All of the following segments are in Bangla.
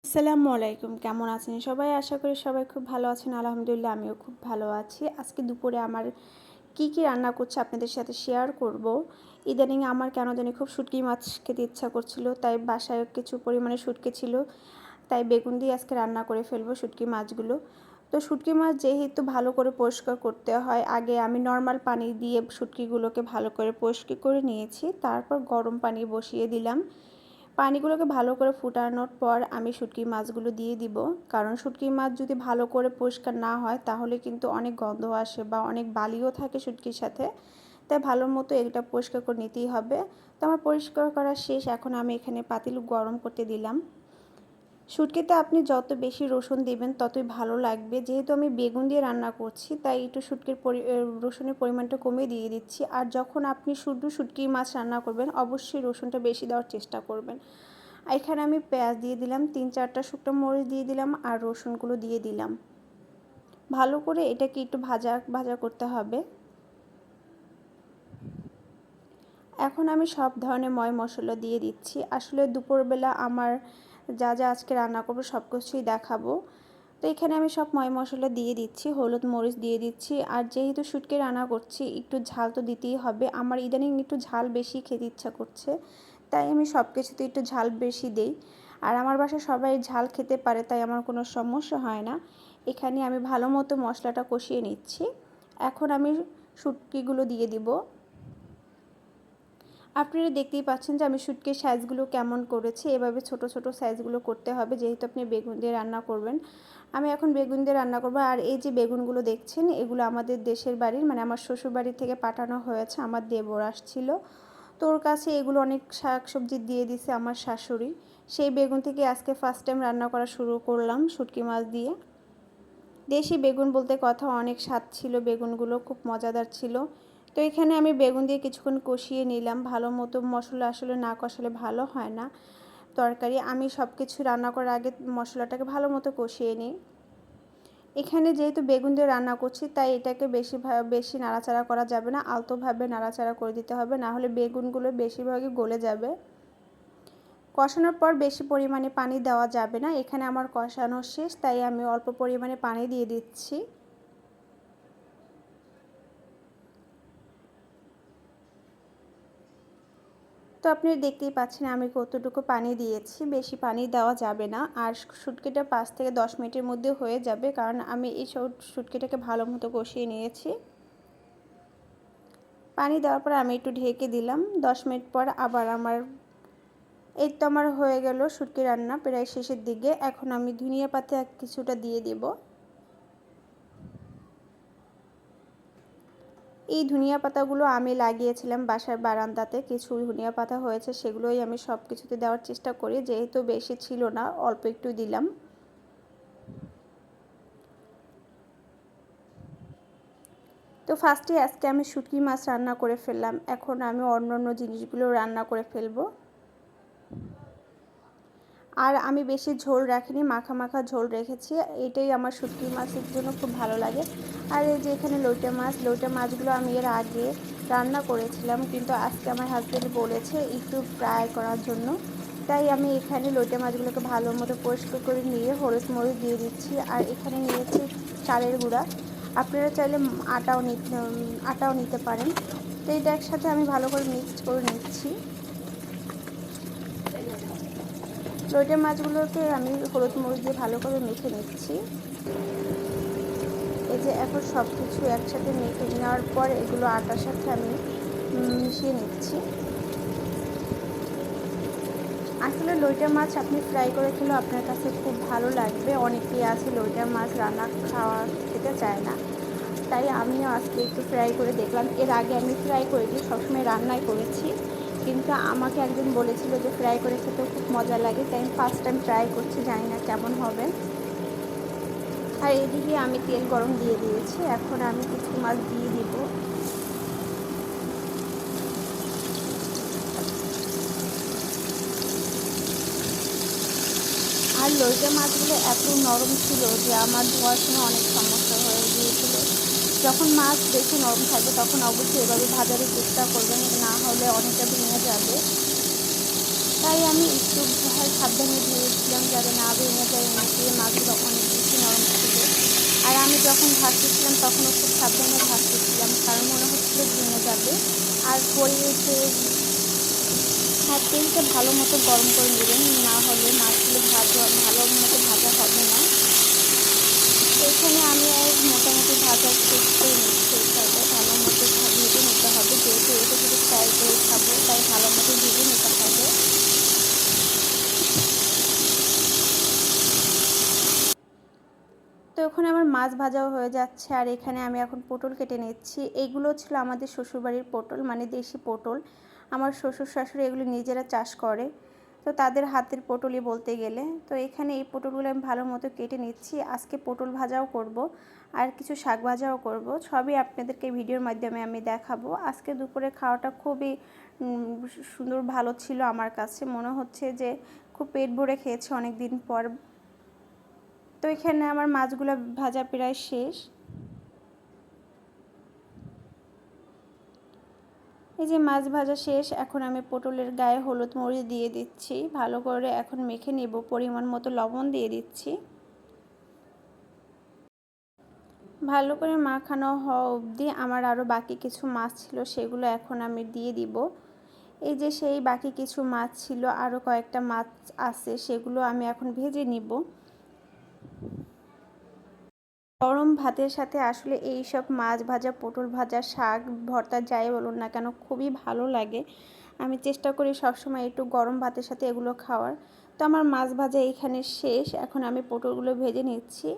আসসালামু আলাইকুম। কেমন আছেন সবাই? আশা করি সবাই খুব ভালো আছেন। আলহামদুলিল্লাহ আমিও খুব ভালো আছি। আজকে দুপুরে আমার কি রান্না করছি আপনাদের সাথে শেয়ার করব। ইদানিং আমার কেন জানি খুব শুটকি মাছ খেতে ইচ্ছা করছিল। তাই বাসায় কিছু পরিমাণে শুটকি ছিল। তাই বেগুন দিয়ে আজকে রান্না করে ফেলবো শুটকি মাছগুলো। তো শুটকি মাছ যেহেতু ভালো করে পরিষ্কার করতে হয়, আগে আমি নরমাল পানি দিয়ে শুটকিগুলোকে ভালো করে পরিষ্কার করে নিয়েছি। তারপর গরম পানি বসিয়ে দিলাম। পানিগুলোকে ভালো করে ফুটানোর পর আমি শুটকি মাছগুলো দিয়ে দিব। কারণ শুটকি মাছ যদি ভালো করে পরিষ্কার না হয় তাহলে কিন্তু অনেক গন্ধ আসে বা অনেক বালিও থাকে শুটকির সাথে। তাই ভালো মতো এটা পরিষ্কার করে নিতেই হবে। তো আমার পরিষ্কার করা শেষ। এখন আমি এখানে পাতিল গরম করতে দিলাম। শুটকিতে আপনি যত বেশি রসুন দিবেন ততই ভালো লাগবে। যেহেতু আমি বেগুন দিয়ে রান্না করছি তাই একটু রসুনের পরিমাণটা কমিয়ে দিয়ে দিচ্ছি। আর যখন আপনি শুধু শুটকি মাছ রান্না করবেন অবশ্যই রসুনটা বেশি দেওয়ার চেষ্টা করবেন। এখানে আমি পেঁয়াজ দিয়ে দিলাম, ৩-৪টা শুকনো মরিচ দিয়ে দিলাম আর রসুনগুলো দিয়ে দিলাম। ভালো করে এটাকে একটু ভাজা ভাজা করতে হবে। এখন আমি সব ধরনের মশলা দিয়ে দিচ্ছি। আসলে দুপুরবেলা আমার যা আজকে রান্না করব সব কিছুই দেখাবো। তো এখানে আমি সব মশলা দিয়ে দিচ্ছি, হলুদ মরিচ দিয়ে দিচ্ছি। আর যেহেতু শুটকি রান্না করছি একটু ঝাল তো দিতেই হবে। আমার ইদানিং একটু ঝাল বেশি খেতে ইচ্ছা করছে, তাই আমি সব কিছুতে একটু ঝাল বেশি দেই। আর আমার বাসায় সবাই ঝাল খেতে পারে তাই আমার কোনো সমস্যা হয় না। এখানে আমি ভালো মতো মশলাটা কষিয়ে নিচ্ছি। এখন আমি শুটকিগুলো দিয়ে দিব। আপনারা দেখতেই পাচ্ছেন যে আমি শুটকির সাইজগুলো কেমন করেছি। এভাবে ছোট ছোট সাইজগুলো করতে হবে যেহেতু আপনি বেগুন দিয়ে রান্না করবেন। আমি এখন বেগুন দিয়ে রান্না করব। আর এই যে বেগুনগুলো দেখছেন এগুলো আমাদের দেশের বাড়ির মানে আমার শ্বশুর বাড়ি থেকে পাঠানো হয়েছে। আমার দেবর আসছিল, তো ওর কাছে এগুলো অনেক শাকসবজি দিয়ে দিছে আমার শাশুড়ি। সেই বেগুন থেকে আজকে ফার্স্ট টাইম রান্না করা শুরু করলাম শুটকি মাছ দিয়ে। দেশি বেগুন বলতে কথা, অনেক স্বাদ ছিল বেগুনগুলো, খুব মজাদার ছিল। তো এখানে আমি বেগুন দিয়ে কিছুক্ষণ কষিয়ে নিলাম ভালো মতো। মশলা আসলে না কষালে ভালো হয় না তরকারি। আমি সব কিছু রান্না করার আগে মশলাটাকে ভালো মতো কষিয়ে নিই। এখানে যেহেতু বেগুন দিয়ে রান্না করছি তাই এটাকে বেশি নাড়াচাড়া করা যাবে না, আলতোভাবে নাড়াচাড়া করে দিতে হবে, না হলে বেগুনগুলো বেশিরভাগই গলে যাবে। কষানোর পর বেশি পরিমাণে পানি দেওয়া যাবে না। এখানে আমার কষানো শেষ তাই আমি অল্প পরিমাণে পানি দিয়ে দিচ্ছি। তো আপনি দেখতেই পাচ্ছেন আমি কতটুকু পানি দিয়েছি, বেশি পানি দেওয়া যাবে না। আর শুটকিটা 5 থেকে 10 মিনিটের মধ্যে হয়ে যাবে, কারণ আমি এই শুটকিটাকে ভালো মতো কষিয়ে নিয়েছি। পানি দেওয়ার পর আমি একটু ঢেকে দিলাম। 10 মিনিট পর আবার এই তো আমার হয়ে গেল শুটকি রান্না প্রায় শেষের দিকে। এখন আমি ধনিয়া পাতা কিছুটা দিয়ে দেব। এই ধনিয়া পাতাগুলো আমি লাগিয়েছিলাম বাসার বারান্দাতে, কিছু ধনিয়া পাতা হয়েছে সেগুলোই আমি সব কিছুতে দেওয়ার চেষ্টা করি। যেহেতু বেশি ছিল না অল্প একটু দিলাম। তো ফার্স্টে আজকে আমি শুটকি মাছ রান্না করে ফেললাম। এখন আমি অন্য জিনিসগুলো রান্না করে ফেলবো। আর আমি বেশি ঝোল রাখিনি, মাখা মাখা ঝোল রেখেছি। এটাই আমার শুটকি মাছের জন্য খুব ভালো লাগে। আর এই যে এখানে লইটা মাছগুলো আমি এর আগে রান্না করেছিলাম, কিন্তু আজকে আমার হাজব্যান্ড বলেছে একটু ফ্রাই করার জন্য। তাই আমি এখানে লইটা মাছগুলোকে ভালো মতো পরিষ্কার করে নিয়ে হলুদ মরিচ দিয়ে দিচ্ছি। আর এখানে নিয়েছি চালের গুঁড়া, আপনারা চাইলে আটাও নিতে পারেন। তো এটা একসাথে আমি ভালো করে মিক্সড করে নিচ্ছি। লইটা মাছগুলোকে আমি হলুদ মরিচ দিয়ে ভালো করে মেখে নিচ্ছি। এই যে এখন সব কিছু একসাথে মেখে নেওয়ার পর এগুলো আটার সাথে আমি মিশিয়ে নিচ্ছি। আসলে লইটা মাছ আপনি ফ্রাই করে খেলেও আপনার কাছে খুব ভালো লাগবে। অনেকেই আছে লইটা মাছ রান্না খেতে চায় না, তাই আমিও আজকে একটু ফ্রাই করে দেখলাম। এর আগে আমি ফ্রাই করিনি, সবসময় রান্নাই করেছি, কিন্তু আমাকে একজন বলেছিল যে ফ্রাই করে খেতেও খুব মজা লাগে, তাই আমি ফার্স্ট টাইম ট্রাই করছি, জানি না কেমন হবে। আর এদিকে আমি তেল গরম দিয়ে দিয়েছি, এখন আমি কিছু মাছ দিয়ে দিব। আর লইটা মাছগুলো এত নরম ছিল যে আমার ধোয়ার সময় অনেক সমস্যা হয়ে গিয়েছিল। যখন মাছ বেশি নরম থাকবে তখন অবশ্যই এভাবে ভাজার চেষ্টা করবেন, না হলে অনেকটা ভেঙে যাবে। তাই আমি একটু সাবধানে ভেবেছিলাম যাতে না ভেঙে যায়, এমনিতে মাছগুলো অনেক বেশি নরম ছিল। আর আমি যখন ভাজতেছিলাম তখনও খুব সাবধানে ভাজতেছিলাম, কারণ মনে হচ্ছিল ভেঙে যাবে। আর পরে যে তেলটা ভালো মতো গরম করে নেবেন, না হলে মাছগুলো ভালো মতো ভাজা হবে না। তো এখানে আমি মোটামুটি ভাজা শেষ করে নিচ্ছি। এইভাবে ভালো মতো ভেজে নিতে হবে, যেহেতু এটা শুধু ফ্রাই করে খাবো তাই ভালো মতো ভেজে নিতে হবে। তো ওখানে আমার মাছ ভাজাও হয়ে যাচ্ছে, আর এখানে আমি এখন পটল কেটে নিচ্ছি। এইগুলো ছিল আমাদের শ্বশুরবাড়ির পটল, মানে দেশি পটল। আমার শ্বশুর শাশুড়ি এগুলো নিজেরা চাষ করে, তো তাদের হাতের পটলই বলতে গেলে। তো এখানে এই পটলগুলো আমি ভালো মতো কেটে নিচ্ছি। আজকে পটল ভাজাও করব, আর কিছু শাক ভাজাও করব, সবই আপনাদেরকে ভিডিওর মাধ্যমে আমি দেখাবো। আজকে দুপুরে খাওয়াটা খুবই সুন্দর ভালো ছিল, আমার কাছে মনে হচ্ছে যে খুব পেট ভরে খেয়েছি অনেক দিন পর। তো এখানে আমার মাছগুলো ভাজা প্রায় শেষ। এই যে মাছ ভাজা শেষ, এখন আমি পটলের গায়ে হলুদ মরিচ দিয়ে দিচ্ছি, ভালো করে এখন মেখে নেব। পরিমাণ মতো লবণ দিয়ে দিচ্ছি। ভালো করে মাখানো হওয়া অবধি আমার আরও বাকি কিছু মাছ ছিল, সেগুলো এখন আমি দিয়ে দিব। এই যে সেই বাকি কিছু মাছ ছিল, আরও কয়েকটা মাছ আছে, সেগুলো আমি এখন ভেজে নিব। গরম ভাতের সাথে আসলে এই সব মাছ ভাজা, পটল ভাজা, শাক ভর্তা যাই বলুন না কেন খুবই ভালো লাগে। আমি চেষ্টা করি সবসময় একটু গরম ভাতের সাথে এগুলো খাওয়ার। তো আমার মাছ ভাজা এইখানে শেষ, এখন আমি পটলগুলো ভেজে নিচ্ছি।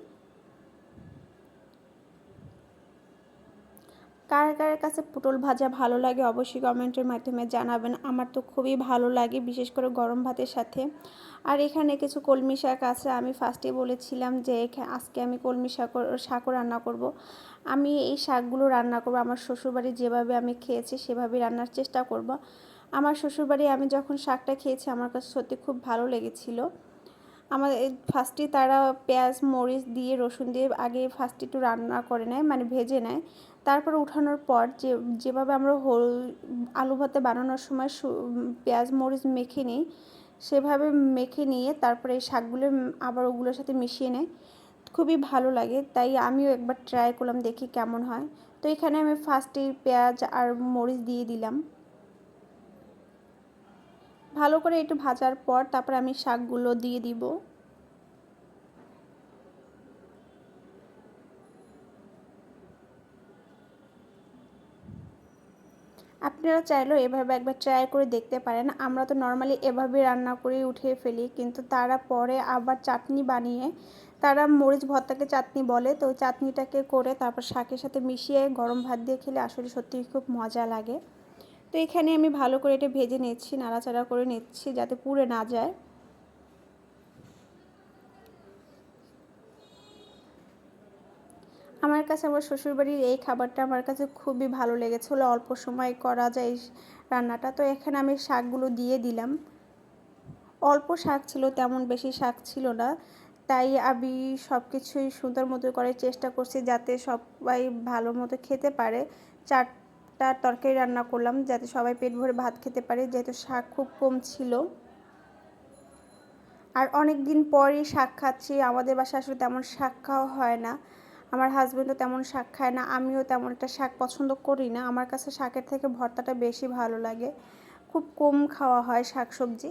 কার কার কাছে পটল ভাজা ভালো লাগে অবশ্যই কমেন্টের মাধ্যমে জানাবেন। আমার তো খুবই ভালো লাগে, বিশেষ করে গরম ভাতের সাথে। আর এখানে কিছু কলমি শাক আছে, আমি ফার্স্টে বলেছিলাম যে আজকে আমি কলমি শাকও রান্না করব। আমি এই শাকগুলো রান্না করব আমার শ্বশুরবাড়ি যেভাবে আমি খেয়েছি সেভাবেই রান্নার চেষ্টা করব। আমার শ্বশুরবাড়ি আমি যখন শাকটা খেয়েছি আমার কাছে সত্যি খুব ভালো লেগেছিল। আমার ফার্স্টে তারা পেঁয়াজ মরিচ দিয়ে রসুন দিয়ে আগে ফার্স্টে একটু রান্না করে নেয়, মানে ভেজে নেয়। তারপর উঠানোর পর যেভাবে আমরা আলু ভাতে বানানোর সময় পেঁয়াজ মরিচ মেখে নিই, সেভাবে মেখে নিয়ে তারপরে এই শাকগুলো আবার ওগুলোর সাথে মিশিয়ে নেয়। খুবই ভালো লাগে, তাই আমিও একবার ট্রাই করলাম, দেখি কেমন হয়। তো এখানে আমি ফার্স্টে পেঁয়াজ আর মরিচ দিয়ে দিলাম। ভালো করে একটু ভাজার পর তারপর আমি শাকগুলো দিয়ে দিব। আপনারা চাইলেও এভাবে একবার ট্রাই করে দেখতে পারেন। আমরা তো নর্মালি এভাবে রান্না করে উঠিয়ে ফেলি, কিন্তু তারা পরে আবার চাটনি বানিয়ে, তারা মরিচ ভর্তাকে চাটনি বলে, তো চাটনিটাকে করে তারপর শাকের সাথে মিশিয়ে গরম ভাত দিয়ে খেলে আসলে সত্যিই খুব মজা লাগে। তো এখানে আমি ভালো করে এটা ভেজে নিচ্ছি, নাড়াচাড়া করে নিচ্ছি যাতে পুড়ে না যায়। আমার কাছে আমার শ্বশুরবাড়ির এই খাবারটা আমার কাছে খুবই ভালো লেগেছে, হলো অল্প সময় করা যায় এই রান্নাটা। তো এখানে আমি শাকগুলো দিয়ে দিলাম। অল্প শাক ছিল, তেমন বেশি শাক ছিল না, তাই আমি সব কিছুই সুন্দর মতো করার চেষ্টা করছি যাতে সবাই ভালো মতো খেতে পারে। 4টা তরকারি রান্না করলাম যাতে সবাই পেট ভরে ভাত খেতে পারে, যেহেতু শাক খুব কম ছিল। আর অনেক দিন পরই শাক খাচ্ছি, আমাদের বাসায় আসলে তেমন শাক খাওয়া হয় না। আমার হাজব্যান্ডও তেমন শাক খায় না, আমিও তেমন একটা শাক পছন্দ করি না। আমার কাছে শাকের থেকে ভর্তাটা বেশি ভালো লাগে, খুব কম খাওয়া হয় শাক সবজি।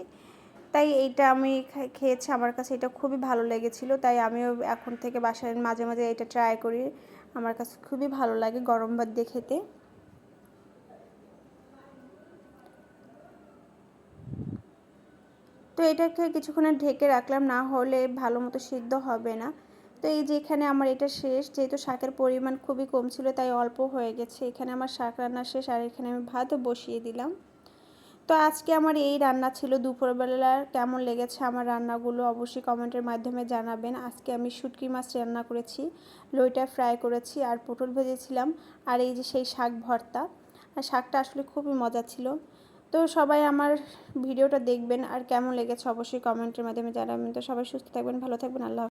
তাই এইটা আমি খেয়েছি, আমার কাছে এটা খুবই ভালো লেগেছিল, তাই আমিও এখন থেকে বাসায় মাঝে মাঝে এটা ট্রাই করি। আমার কাছে খুবই ভালো লাগে গরম ভাত দিয়ে খেতে। তো এটাকে কিছুক্ষণে ঢেকে রাখলাম, না হলে ভালো মতো সিদ্ধ হবে না। তো এই যে এখানে আমার এটা শেষ, যেহেতু শাকের পরিমাণ খুবই কম ছিল তাই অল্প হয়ে গেছে। এখানে আমার শাক রান্না শেষ, আর এখানে আমি ভাতও বসিয়ে দিলাম। তো আজকে আমার এই রান্না ছিল দুপুরবেলার। কেমন লেগেছে আমার রান্নাগুলো অবশ্যই কমেন্টের মাধ্যমে জানাবেন। আজকে আমি শুটকি মাছ রান্না করেছি, লইটা ফ্রাই করেছি, আর পটল ভেজেছিলাম, আর এই যে সেই শাক ভর্তা। আর শাকটা আসলে খুবই মজা ছিল। তো সবাই আমার ভিডিওটা দেখবেন, আর কেমন লেগেছে অবশ্যই কমেন্টের মাধ্যমে জানাবেন। তো সবাই সুস্থ থাকবেন, ভালো থাকবেন, আল্লাহ হাফেজ।